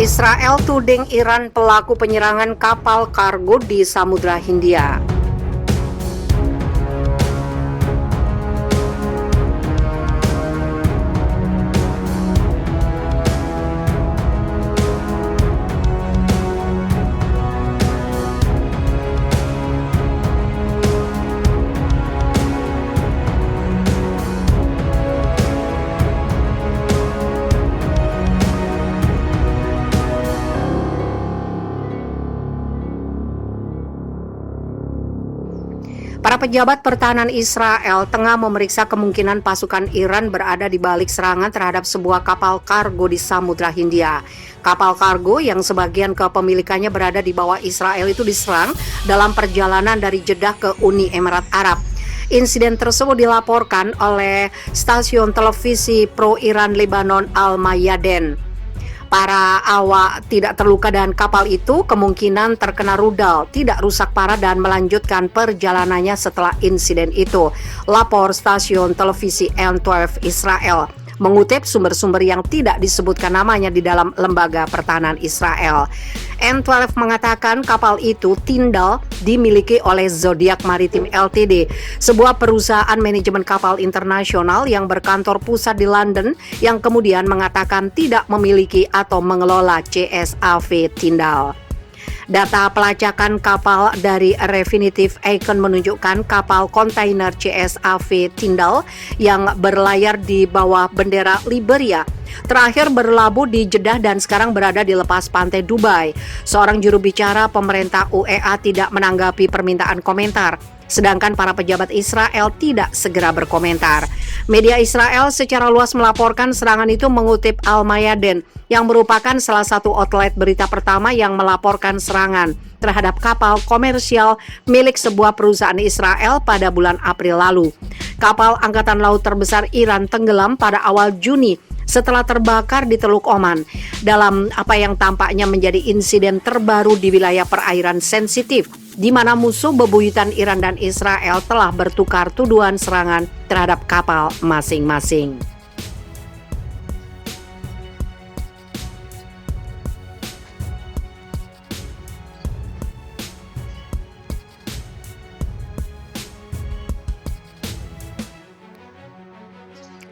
Israel tuding Iran pelaku penyerangan kapal kargo di Samudra Hindia. Para pejabat pertahanan Israel tengah memeriksa kemungkinan pasukan Iran berada di balik serangan terhadap sebuah kapal kargo di Samudra Hindia. Kapal kargo yang sebagian kepemilikannya berada di bawah Israel itu diserang dalam perjalanan dari Jeddah ke Uni Emirat Arab. Insiden tersebut dilaporkan oleh stasiun televisi pro-Iran Lebanon Al-Mayadin. Para awak tidak terluka dan kapal itu kemungkinan terkena rudal, tidak rusak parah dan melanjutkan perjalanannya setelah insiden itu. Lapor stasiun televisi N12 Israel mengutip sumber-sumber yang tidak disebutkan namanya di dalam lembaga pertahanan Israel. N12 mengatakan kapal itu Tindal dimiliki oleh Zodiac Maritime Ltd, sebuah perusahaan manajemen kapal internasional yang berkantor pusat di London yang kemudian mengatakan tidak memiliki atau mengelola CSAV Tindal. Data pelacakan kapal dari Refinitiv Icon menunjukkan kapal kontainer CSAV Tindal yang berlayar di bawah bendera Liberia terakhir berlabuh di Jeddah dan sekarang berada di lepas pantai Dubai. Seorang juru bicara pemerintah UEA tidak menanggapi permintaan komentar, sedangkan para pejabat Israel tidak segera berkomentar. Media Israel secara luas melaporkan serangan itu mengutip Al-Mayadin, yang merupakan salah satu outlet berita pertama yang melaporkan serangan terhadap kapal komersial milik sebuah perusahaan Israel pada bulan April lalu. Kapal Angkatan Laut terbesar Iran tenggelam pada awal Juni setelah terbakar di Teluk Oman dalam apa yang tampaknya menjadi insiden terbaru di wilayah perairan sensitif, di mana musuh bebuyutan Iran dan Israel telah bertukar tuduhan serangan terhadap kapal masing-masing.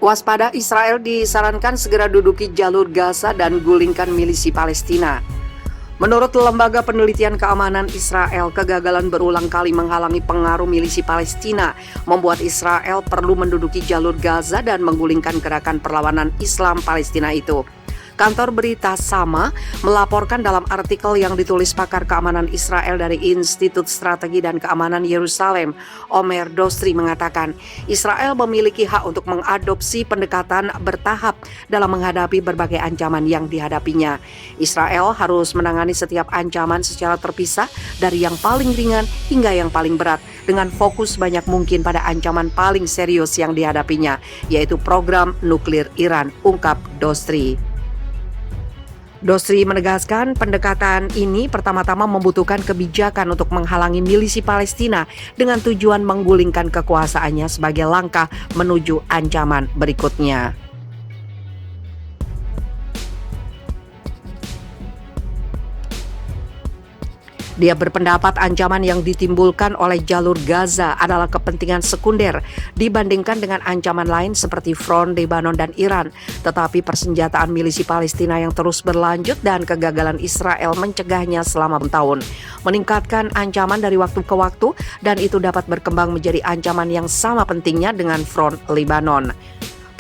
Waspada, Israel disarankan segera duduki jalur Gaza dan gulingkan milisi Palestina. Menurut Lembaga Penelitian Keamanan Israel, kegagalan berulang kali menghalangi pengaruh milisi Palestina membuat Israel perlu menduduki jalur Gaza dan menggulingkan gerakan perlawanan Islam Palestina itu. Kantor berita Sama melaporkan dalam artikel yang ditulis pakar keamanan Israel dari Institut Strategi dan Keamanan Yerusalem, Omer Dostri mengatakan, Israel memiliki hak untuk mengadopsi pendekatan bertahap dalam menghadapi berbagai ancaman yang dihadapinya. Israel harus menangani setiap ancaman secara terpisah dari yang paling ringan hingga yang paling berat, dengan fokus banyak mungkin pada ancaman paling serius yang dihadapinya, yaitu program nuklir Iran, ungkap Dostri. Dostri menegaskan pendekatan ini pertama-tama membutuhkan kebijakan untuk menghalangi milisi Palestina dengan tujuan menggulingkan kekuasaannya sebagai langkah menuju ancaman berikutnya. Dia berpendapat ancaman yang ditimbulkan oleh jalur Gaza adalah kepentingan sekunder dibandingkan dengan ancaman lain seperti front Lebanon dan Iran. Tetapi persenjataan milisi Palestina yang terus berlanjut dan kegagalan Israel mencegahnya selama bertahun meningkatkan ancaman dari waktu ke waktu, dan itu dapat berkembang menjadi ancaman yang sama pentingnya dengan front Lebanon.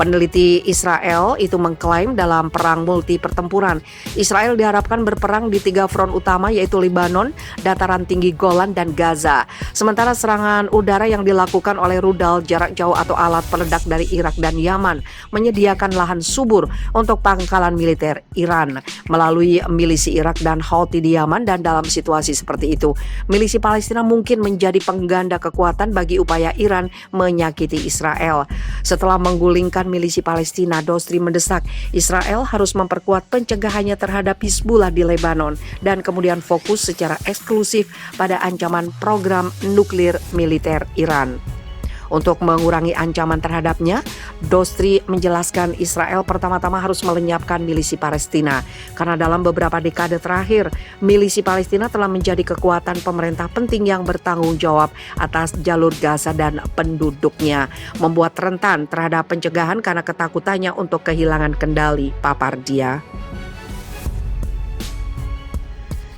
Peneliti Israel itu mengklaim dalam perang multi pertempuran, Israel diharapkan berperang di 3 front utama, yaitu Lebanon, dataran tinggi Golan, dan Gaza. Sementara serangan udara yang dilakukan oleh rudal jarak jauh atau alat peledak dari Irak dan Yaman menyediakan lahan subur untuk pangkalan militer Iran melalui milisi Irak dan Houthi di Yaman. Dan dalam situasi seperti itu, milisi Palestina mungkin menjadi pengganda kekuatan bagi upaya Iran menyakiti Israel. Setelah menggulingkan milisi Palestina, Dostri mendesak Israel harus memperkuat pencegahannya terhadap Hizbullah di Lebanon dan kemudian fokus secara eksklusif pada ancaman program nuklir militer Iran. Untuk mengurangi ancaman terhadapnya, Dostri menjelaskan Israel pertama-tama harus melenyapkan milisi Palestina. Karena dalam beberapa dekade terakhir, milisi Palestina telah menjadi kekuatan pemerintah penting yang bertanggung jawab atas jalur Gaza dan penduduknya, membuat rentan terhadap pencegahan karena ketakutannya untuk kehilangan kendali, papar dia.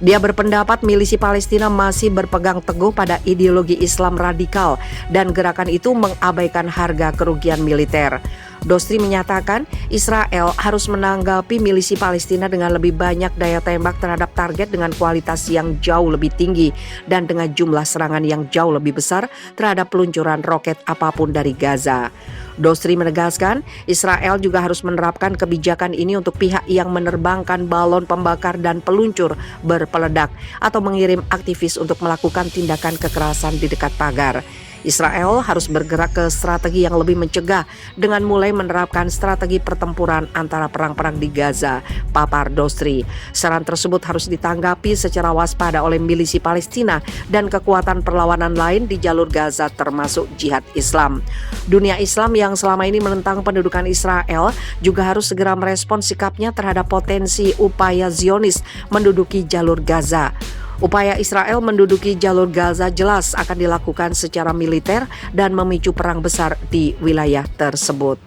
Dia berpendapat milisi Palestina masih berpegang teguh pada ideologi Islam radikal dan gerakan itu mengabaikan harga kerugian militer. Dostri menyatakan Israel harus menanggapi milisi Palestina dengan lebih banyak daya tembak terhadap target dengan kualitas yang jauh lebih tinggi dan dengan jumlah serangan yang jauh lebih besar terhadap peluncuran roket apapun dari Gaza. Dostri menegaskan Israel juga harus menerapkan kebijakan ini untuk pihak yang menerbangkan balon pembakar dan peluncur berpeledak atau mengirim aktivis untuk melakukan tindakan kekerasan di dekat pagar. Israel harus bergerak ke strategi yang lebih mencegah dengan mulai menerapkan strategi pertempuran antara perang-perang di Gaza, papar Dostri. Saran tersebut harus ditanggapi secara waspada oleh milisi Palestina dan kekuatan perlawanan lain di jalur Gaza termasuk Jihad Islam. Dunia Islam yang selama ini menentang pendudukan Israel juga harus segera merespons sikapnya terhadap potensi upaya Zionis menduduki jalur Gaza. Upaya Israel menduduki jalur Gaza jelas akan dilakukan secara militer dan memicu perang besar di wilayah tersebut.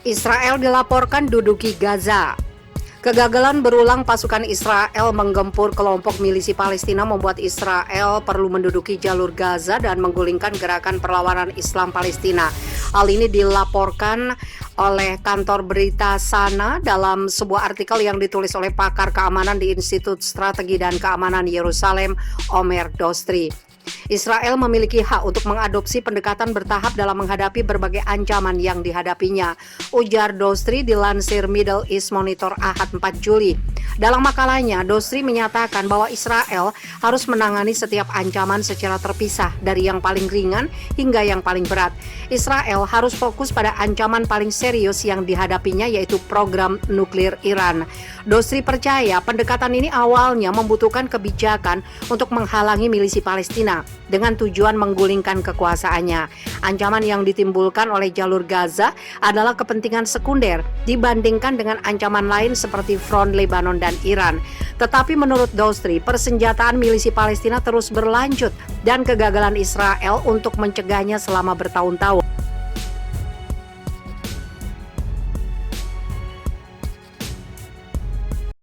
Israel dilaporkan duduki Gaza. Kegagalan berulang pasukan Israel menggempur kelompok milisi Palestina membuat Israel perlu menduduki jalur Gaza dan menggulingkan gerakan perlawanan Islam Palestina. Hal ini dilaporkan oleh kantor berita Sana dalam sebuah artikel yang ditulis oleh pakar keamanan di Institut Strategi dan Keamanan Yerusalem, Omer Dostri. Israel memiliki hak untuk mengadopsi pendekatan bertahap dalam menghadapi berbagai ancaman yang dihadapinya, ujar Dostri dilansir Middle East Monitor Ahad 4 Juli. Dalam makalahnya, Dostri menyatakan bahwa Israel harus menangani setiap ancaman secara terpisah dari yang paling ringan hingga yang paling berat. Israel harus fokus pada ancaman paling serius yang dihadapinya, yaitu program nuklir Iran. Dostri percaya pendekatan ini awalnya membutuhkan kebijakan untuk menghalangi milisi Palestina dengan tujuan menggulingkan kekuasaannya. Ancaman yang ditimbulkan oleh jalur Gaza adalah kepentingan sekunder dibandingkan dengan ancaman lain seperti front Lebanon dan Iran. Tetapi menurut Dostri, persenjataan milisi Palestina terus berlanjut dan kegagalan Israel untuk mencegahnya selama bertahun-tahun